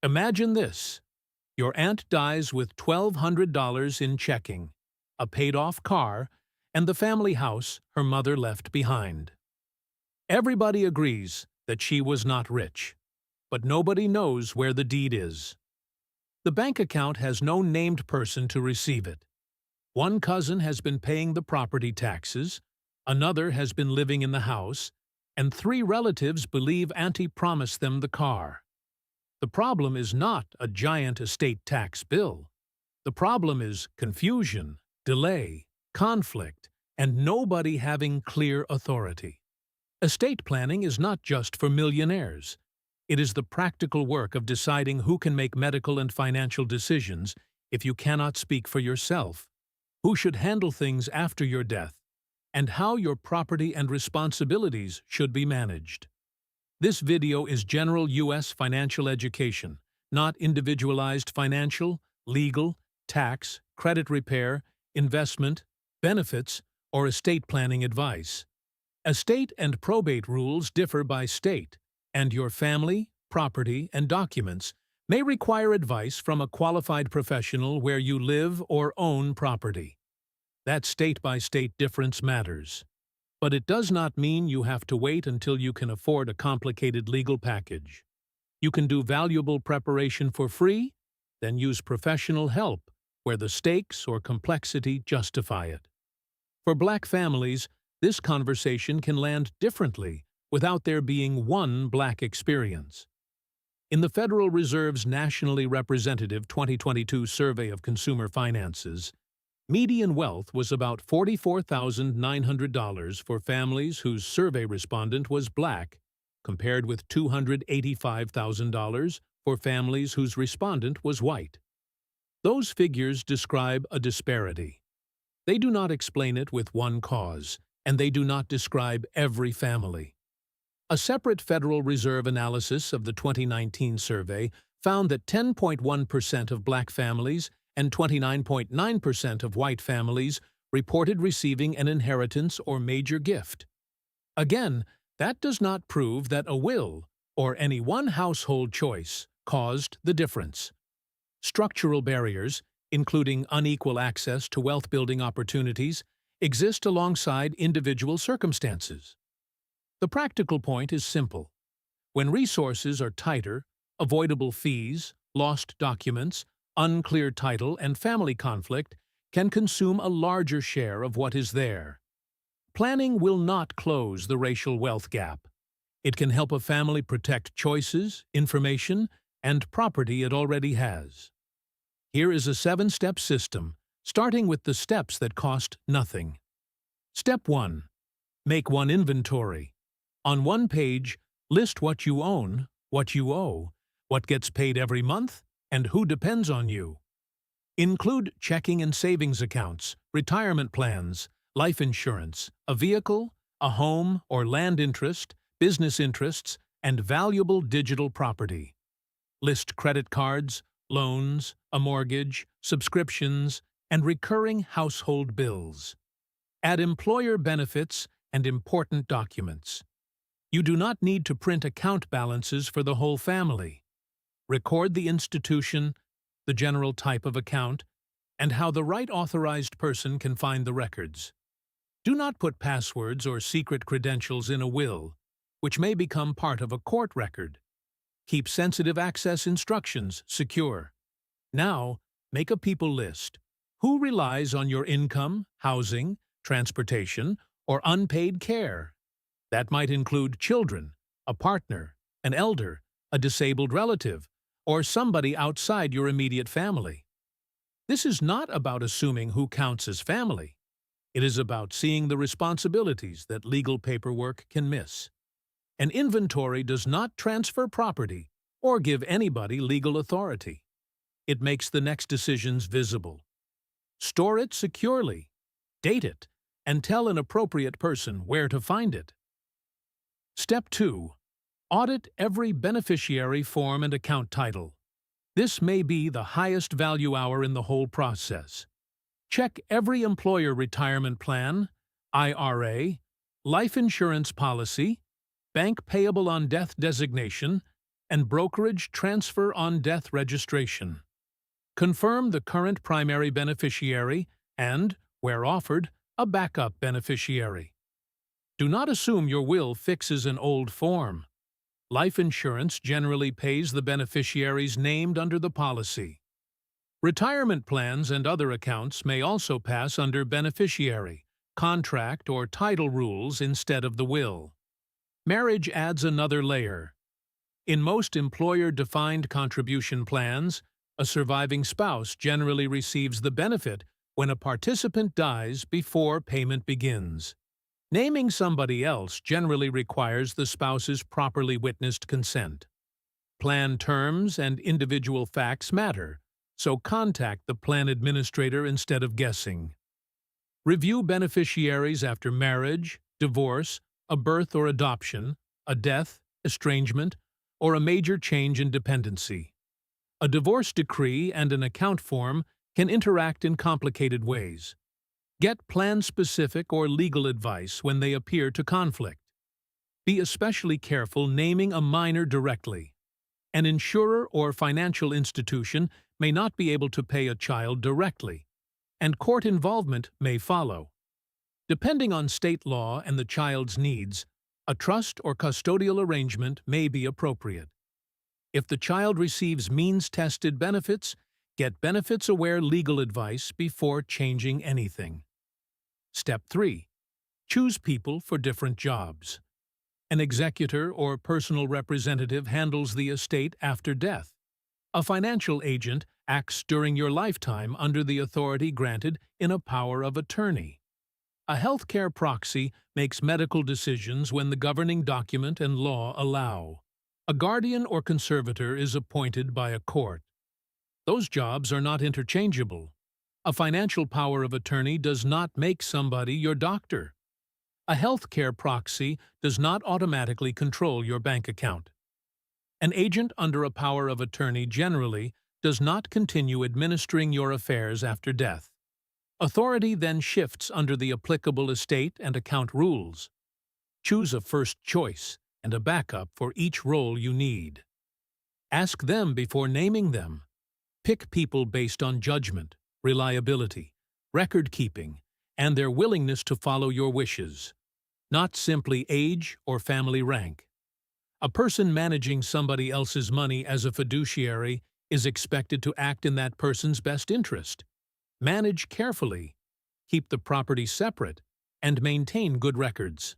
Imagine this. Your aunt dies with $1,200 in checking, a paid-off car, and the family house her mother left behind. Everybody agrees that she was not rich, but nobody knows where the deed is. The bank account has no named person to receive it. One cousin has been paying the property taxes, another has been living in the house, and 3 relatives believe Auntie promised them the car. The problem is not a giant estate tax bill. The problem is confusion, delay, conflict, and nobody having clear authority. Estate planning is not just for millionaires. It is the practical work of deciding who can make medical and financial decisions if you cannot speak for yourself, who should handle things after your death, and how your property and responsibilities should be managed. This video is general U.S. financial education, not individualized financial, legal, tax, credit repair, investment, benefits, or estate planning advice. Estate and probate rules differ by state, and your family, property, and documents may require advice from a qualified professional where you live or own property. That state-by-state difference matters. But it does not mean you have to wait until you can afford a complicated legal package. You can do valuable preparation for free, then use professional help where the stakes or complexity justify it. For Black families, this conversation can land differently without there being one Black experience. In the Federal Reserve's nationally representative 2022 Survey of Consumer Finances, median wealth was about $44,900 for families whose survey respondent was Black, compared with $285,000 for families whose respondent was white. Those figures describe a disparity. They do not explain it with one cause, and they do not describe every family. A separate Federal Reserve analysis of the 2019 survey found that 10.1% of Black families and 29.9% of white families reported receiving an inheritance or major gift. Again, that does not prove that a will, or any one household choice, caused the difference. Structural barriers, including unequal access to wealth-building opportunities, exist alongside individual circumstances. The practical point is simple. When resources are tighter, avoidable fees, lost documents, unclear title, and family conflict can consume a larger share of what is there. Planning will not close the racial wealth gap. It can help a family protect choices, information, and property it already has. Here is a 7-step system, starting with the steps that cost nothing. Step 1. Make one inventory. On one page, list what you own, what you owe, what gets paid every month, and who depends on you. Include checking and savings accounts, retirement plans, life insurance, a vehicle, a home or land interest, business interests, and valuable digital property. List credit cards, loans, a mortgage, subscriptions, and recurring household bills. Add employer benefits and important documents. You do not need to print account balances for the whole family. Record the institution, the general type of account, and how the right authorized person can find the records. Do not put passwords or secret credentials in a will, which may become part of a court record. Keep sensitive access instructions secure. Now, make a people list. Who relies on your income, housing, transportation, or unpaid care? That might include children, a partner, an elder, a disabled relative, or somebody outside your immediate family. This is not about assuming who counts as family. It is about seeing the responsibilities that legal paperwork can miss. An inventory does not transfer property or give anybody legal authority. It makes the next decisions visible. Store it securely, date it, and tell an appropriate person where to find it. Step 2. Audit every beneficiary form and account title. This may be the highest value hour in the whole process. Check every employer retirement plan, IRA, life insurance policy, bank payable on death designation, and brokerage transfer on death registration. Confirm the current primary beneficiary and, where offered, a backup beneficiary. Do not assume your will fixes an old form. Life insurance generally pays the beneficiaries named under the policy. Retirement plans and other accounts may also pass under beneficiary, contract, or title rules instead of the will. Marriage adds another layer. In most employer-defined contribution plans, a surviving spouse generally receives the benefit when a participant dies before payment begins. Naming somebody else generally requires the spouse's properly witnessed consent. Plan terms and individual facts matter, so contact the plan administrator instead of guessing. Review beneficiaries after marriage, divorce, a birth or adoption, a death, estrangement, or a major change in dependency. A divorce decree and an account form can interact in complicated ways. Get plan-specific or legal advice when they appear to conflict. Be especially careful naming a minor directly. An insurer or financial institution may not be able to pay a child directly, and court involvement may follow. Depending on state law and the child's needs, a trust or custodial arrangement may be appropriate. If the child receives means-tested benefits, get benefits-aware legal advice before changing anything. Step 3. Choose people for different jobs. An executor or personal representative handles the estate after death. A financial agent acts during your lifetime under the authority granted in a power of attorney. A healthcare proxy makes medical decisions when the governing document and law allow. A guardian or conservator is appointed by a court. Those jobs are not interchangeable. A financial power of attorney does not make somebody your doctor. A healthcare proxy does not automatically control your bank account. An agent under a power of attorney generally does not continue administering your affairs after death. Authority then shifts under the applicable estate and account rules. Choose a first choice and a backup for each role you need. Ask them before naming them. Pick people based on judgment, reliability, record-keeping, and their willingness to follow your wishes, not simply age or family rank. A person managing somebody else's money as a fiduciary is expected to act in that person's best interest. Manage carefully, keep the property separate, and maintain good records.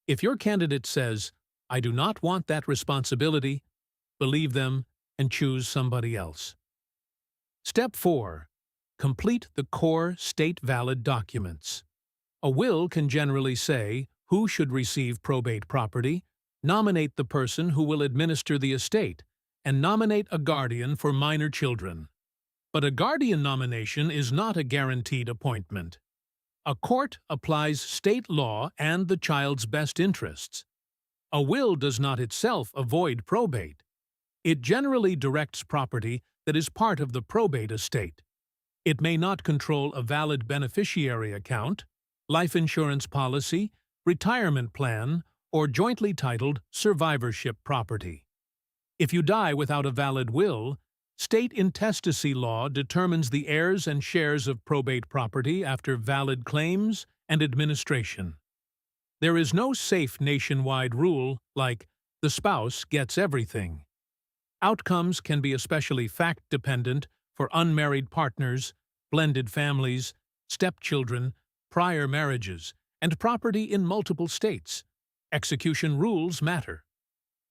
If your candidate says, "I do not want that responsibility," believe them and choose somebody else. Step 4. Complete the core state-valid documents. A will can generally say who should receive probate property, nominate the person who will administer the estate, and nominate a guardian for minor children. But a guardian nomination is not a guaranteed appointment. A court applies state law and the child's best interests. A will does not itself avoid probate. It generally directs property that is part of the probate estate. It may not control a valid beneficiary account, life insurance policy, retirement plan, or jointly titled survivorship property. If you die without a valid will, state intestacy law determines the heirs and shares of probate property after valid claims and administration. There is no safe nationwide rule like the spouse gets everything. Outcomes can be especially fact-dependent for unmarried partners, blended families, stepchildren, prior marriages, and property in multiple states. Execution rules matter.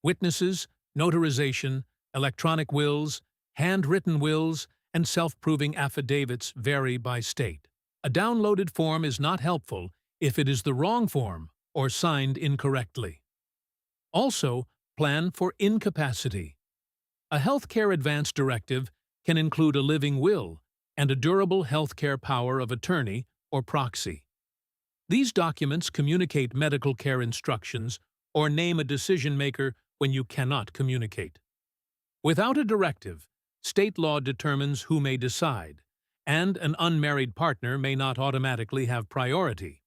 Witnesses, notarization, electronic wills, handwritten wills, and self-proving affidavits vary by state. A downloaded form is not helpful if it is the wrong form or signed incorrectly. Also, plan for incapacity. A healthcare advance directive can include a living will and a durable healthcare power of attorney or proxy. These documents communicate medical care instructions or name a decision-maker when you cannot communicate. Without a directive, state law determines who may decide, and an unmarried partner may not automatically have priority.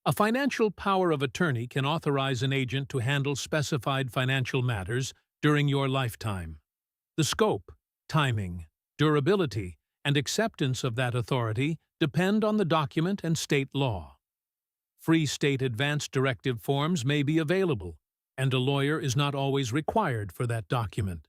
A financial power of attorney can authorize an agent to handle specified financial matters during your lifetime. The scope, timing, durability, and acceptance of that authority depend on the document and state law. Free state advance directive forms may be available, and a lawyer is not always required for that document.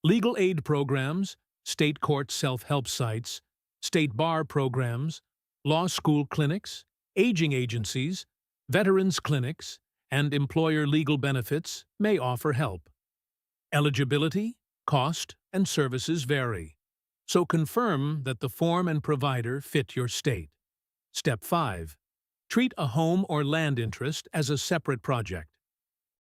Legal aid programs, state court self-help sites, state bar programs, law school clinics, aging agencies, veterans clinics, and employer legal benefits may offer help. Eligibility, cost, and services vary, so confirm that the form and provider fit your state. Step 5. Treat a home or land interest as a separate project.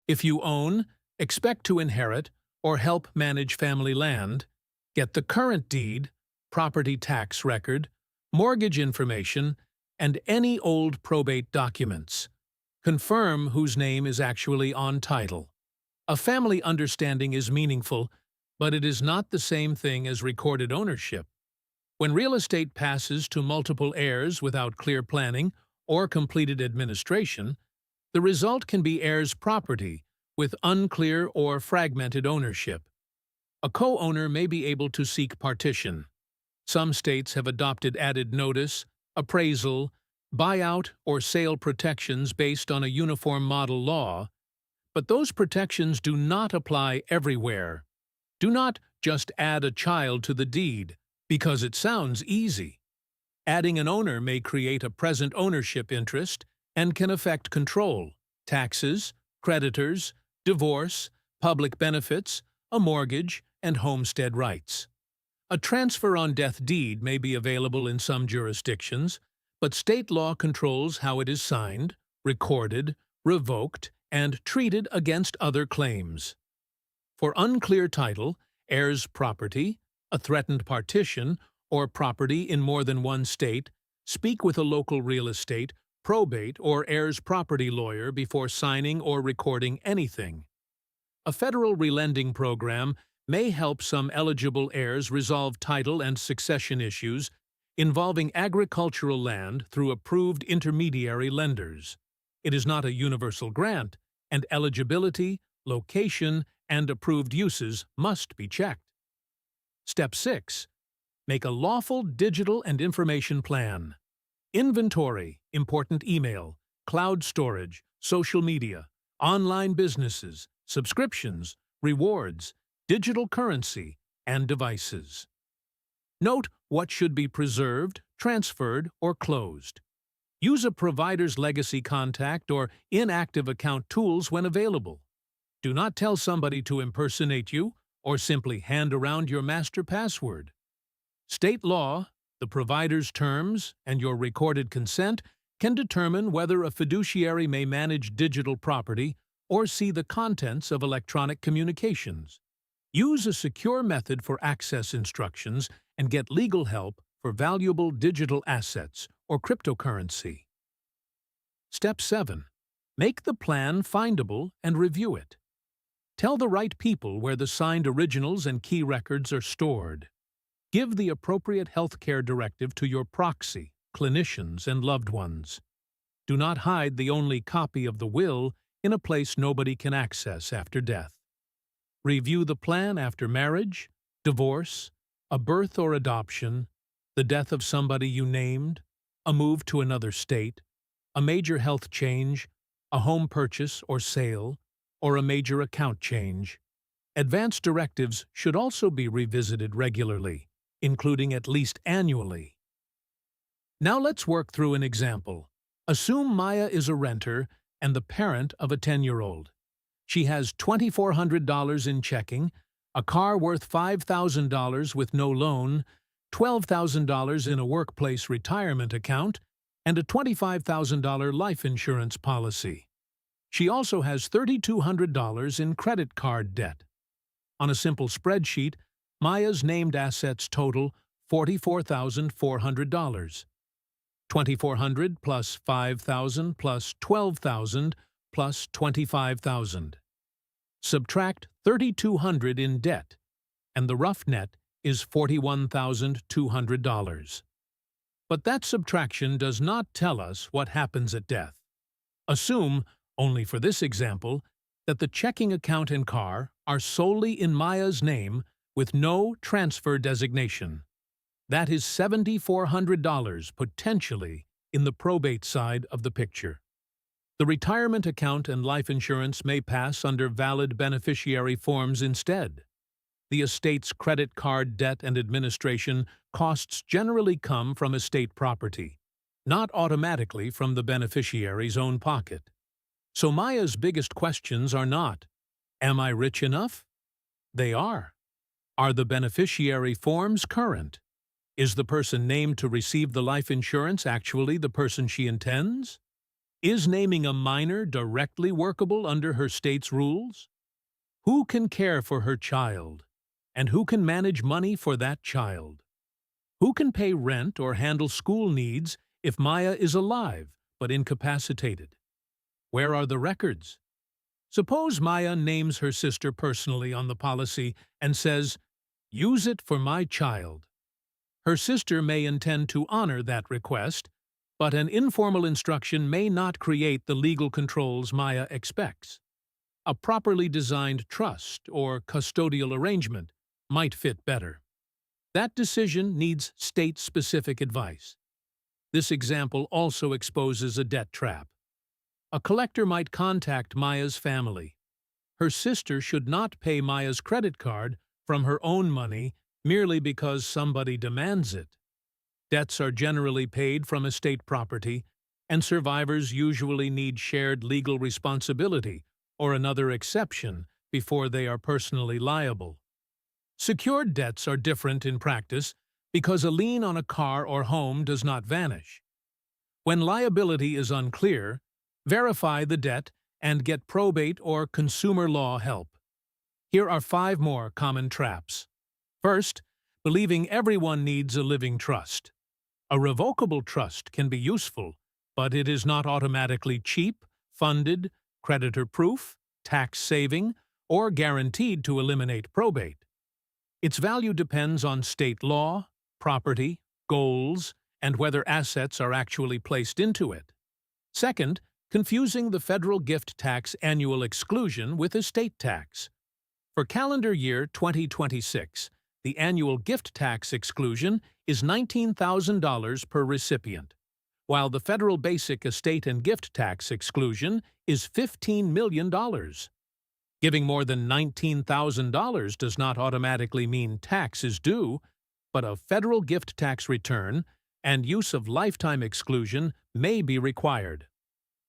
If you own, expect to inherit, or help manage family land, get the current deed, property tax record, mortgage information, and any old probate documents. Confirm whose name is actually on title. A family understanding is meaningful, but it is not the same thing as recorded ownership. When real estate passes to multiple heirs without clear planning or completed administration, the result can be heirs' property with unclear or fragmented ownership. A co-owner may be able to seek partition. Some states have adopted added notice, appraisal, buyout, or sale protections based on a uniform model law, but those protections do not apply everywhere. Do not just add a child to the deed, because it sounds easy. Adding an owner may create a present ownership interest and can affect control, taxes, creditors, divorce, public benefits, a mortgage, and homestead rights. A transfer on death deed may be available in some jurisdictions, but state law controls how it is signed, recorded, revoked, and treated against other claims. For unclear title, heirs' property, a threatened partition, or property in more than one state, speak with a local real estate, probate, or heirs' property lawyer before signing or recording anything. A federal relending program may help some eligible heirs resolve title and succession issues involving agricultural land through approved intermediary lenders. It is not a universal grant, and eligibility, location, and approved uses must be checked. Step 6. Make a lawful digital and information plan. Inventory, important email, cloud storage, social media, online businesses, subscriptions, rewards, digital currency, and devices. Note what should be preserved, transferred, or closed. Use a provider's legacy contact or inactive account tools when available. Do not tell somebody to impersonate you or simply hand around your master password. State law, the provider's terms, and your recorded consent can determine whether a fiduciary may manage digital property or see the contents of electronic communications. Use a secure method for access instructions and get legal help for valuable digital assets or cryptocurrency. Step 7. Make the plan findable and review it. Tell the right people where the signed originals and key records are stored. Give the appropriate healthcare directive to your proxy, clinicians, and loved ones. Do not hide the only copy of the will in a place nobody can access after death. Review the plan after marriage, divorce, a birth or adoption, the death of somebody you named, a move to another state, a major health change, a home purchase or sale, or a major account change. Advance directives should also be revisited regularly, including at least annually. Now let's work through an example. Assume Maya is a renter and the parent of a 10-year-old. She has $2,400 in checking, a car worth $5,000 with no loan, $12,000 in a workplace retirement account, and a $25,000 life insurance policy. She also has $3,200 in credit card debt. On a simple spreadsheet, Maya's named assets total $44,400. $2,400 plus $5,000 plus $12,000 plus $25,000. Subtract $3,200 in debt, and the rough net is $41,200. But that subtraction does not tell us what happens at death. Assume, only for this example, that the checking account and car are solely in Maya's name with no transfer designation. That is $7,400 potentially in the probate side of the picture. The retirement account and life insurance may pass under valid beneficiary forms instead. The estate's credit card debt and administration costs generally come from estate property, not automatically from the beneficiary's own pocket. So Maya's biggest questions are not, "Am I rich enough?" They are, "Are the beneficiary forms current? Is the person named to receive the life insurance actually the person she intends? Is naming a minor directly workable under her state's rules? Who can care for her child? And who can manage money for that child? Who can pay rent or handle school needs if Maya is alive but incapacitated? Where are the records? Suppose Maya names her sister personally on the policy and says, "Use it for my child." Her sister may intend to honor that request, but an informal instruction may not create the legal controls Maya expects. A properly designed trust or custodial arrangement might fit better. That decision needs state-specific advice. This example also exposes a debt trap. A collector might contact Maya's family. Her sister should not pay Maya's credit card from her own money merely because somebody demands it. Debts are generally paid from estate property, and survivors usually need shared legal responsibility or another exception before they are personally liable. Secured debts are different in practice because a lien on a car or home does not vanish. When liability is unclear, verify the debt and get probate or consumer law help. Here are 5 more common traps. First, believing everyone needs a living trust. A revocable trust can be useful, but it is not automatically cheap, funded, creditor-proof, tax-saving, or guaranteed to eliminate probate. Its value depends on state law, property, goals, and whether assets are actually placed into it. Second, confusing the federal gift tax annual exclusion with estate tax. For calendar year 2026, the annual gift tax exclusion is $19,000 per recipient, while the federal basic estate and gift tax exclusion is $15 million. Giving more than $19,000 does not automatically mean tax is due, but a federal gift tax return and use of lifetime exclusion may be required.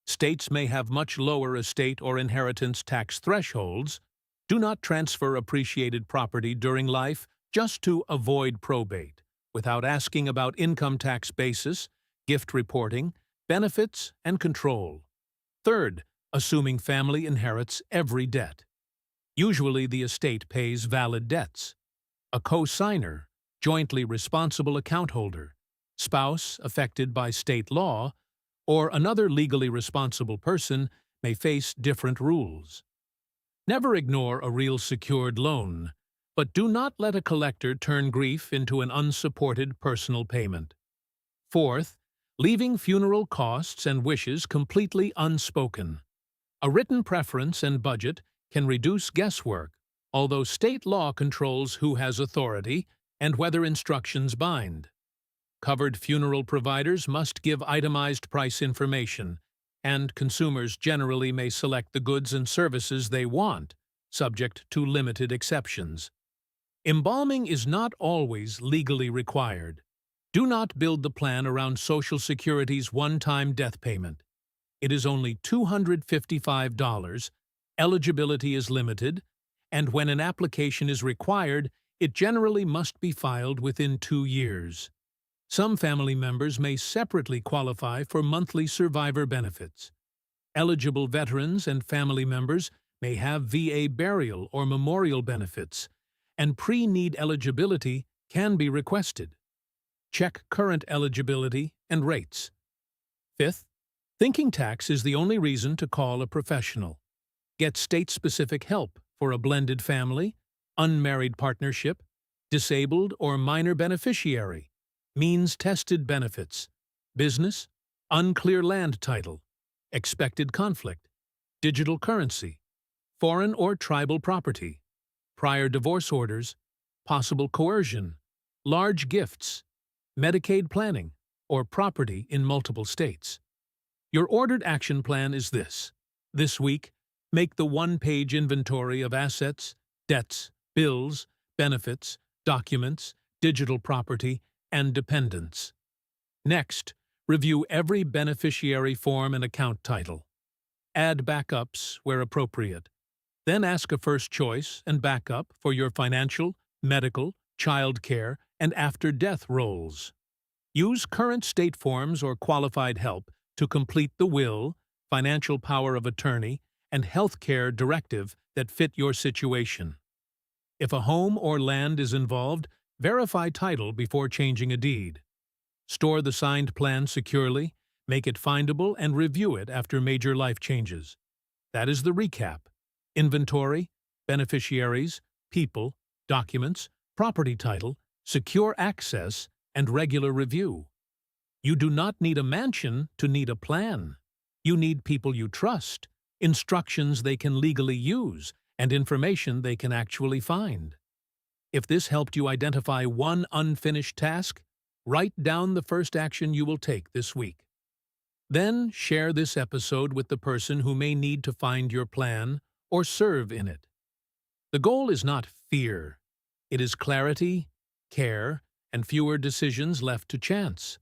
States may have much lower estate or inheritance tax thresholds. Do not transfer appreciated property during life just to avoid probate, without asking about income tax basis, gift reporting, benefits, and control. Third, assuming family inherits every debt. Usually the estate pays valid debts. A co-signer, jointly responsible account holder, spouse affected by state law, or another legally responsible person may face different rules. Never ignore a real secured loan, but do not let a collector turn grief into an unsupported personal payment. Fourth, leaving funeral costs and wishes completely unspoken. A written preference and budget can reduce guesswork, although state law controls who has authority and whether instructions bind. Covered funeral providers must give itemized price information, and consumers generally may select the goods and services they want, subject to limited exceptions. Embalming is not always legally required. Do not build the plan around Social Security's one-time death payment. It is only $255, eligibility is limited, and when an application is required, it generally must be filed within 2 years. Some family members may separately qualify for monthly survivor benefits. Eligible veterans and family members may have VA burial or memorial benefits, and pre-need eligibility can be requested. Check current eligibility and rates. Fifth, thinking tax is the only reason to call a professional. Get state-specific help for a blended family, unmarried partnership, disabled or minor beneficiary, means-tested benefits, business, unclear land title, expected conflict, digital currency, foreign or tribal property, prior divorce orders, possible coercion, large gifts, Medicaid planning, or property in multiple states. Your ordered action plan is this. This week, make the one-page inventory of assets, debts, bills, benefits, documents, digital property, and dependents. Next, review every beneficiary form and account title. Add backups where appropriate. Then ask a first choice and backup for your financial, medical, child care, and after-death roles. Use current state forms or qualified help to complete the will, financial power of attorney, and health care directive that fit your situation. If a home or land is involved, verify title before changing a deed. Store the signed plan securely, make it findable, and review it after major life changes. That is the recap. Inventory, beneficiaries, people, documents, property title, secure access, and regular review. You do not need a mansion to need a plan. You need people you trust, instructions they can legally use, and information they can actually find. If this helped you identify one unfinished task, write down the first action you will take this week. Then share this episode with the person who may need to find your plan or serve in it. The goal is not fear. It is clarity, care, and fewer decisions left to chance.